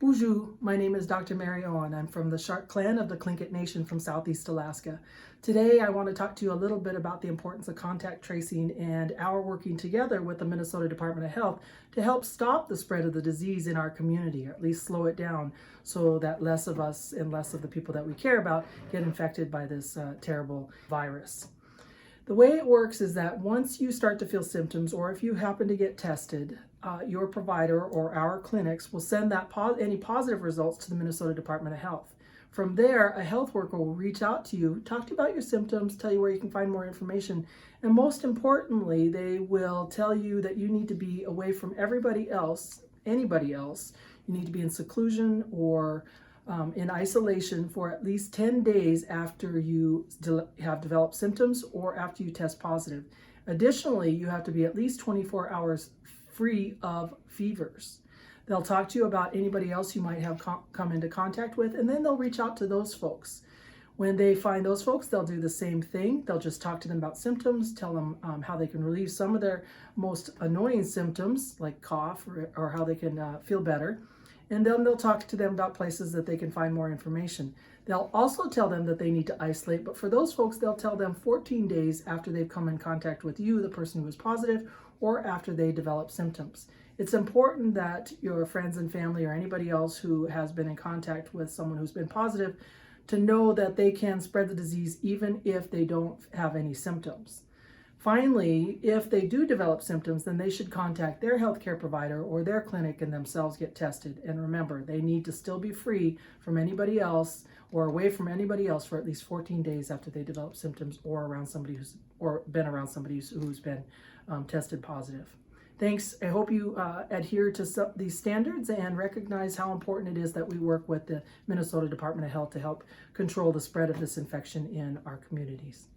Bonjour, my name is Dr. Mary Owen. I'm from the Shark clan of the Tlingit Nation from Southeast Alaska. Today I want to talk to you a little bit about the importance of contact tracing and our working together with the Minnesota Department of Health to help stop the spread of the disease in our community, or at least slow it down so that less of us and less of the people that we care about get infected by this terrible virus. The way it works is that once you start to feel symptoms, or if you happen to get tested, your provider or our clinics will send any positive results to the Minnesota Department of Health. From there, a health worker will reach out to you, talk to you about your symptoms, tell you where you can find more information, and most importantly, they will tell you that you need to be away from anybody else. You need to be in seclusion or in isolation for at least 10 days after you have developed symptoms or after you test positive. Additionally, you have to be at least 24 hours free of fevers. They'll talk to you about anybody else you might have come into contact with, and then they'll reach out to those folks. When they find those folks, they'll do the same thing. They'll just talk to them about symptoms, tell them how they can relieve some of their most annoying symptoms, like cough, or how they can feel better. And then they'll talk to them about places that they can find more information. They'll also tell them that they need to isolate, but for those folks, they'll tell them 14 days after they've come in contact with you, the person who is positive, or after they develop symptoms. It's important that your friends and family or anybody else who has been in contact with someone who's been positive to know that they can spread the disease even if they don't have any symptoms. Finally, if they do develop symptoms, then they should contact their healthcare provider or their clinic and themselves get tested. And remember, they need to still be free from anybody else or away from anybody else for at least 14 days after they develop symptoms or been around somebody who's been tested positive. Thanks. I hope you adhere to these standards and recognize how important it is that we work with the Minnesota Department of Health to help control the spread of this infection in our communities.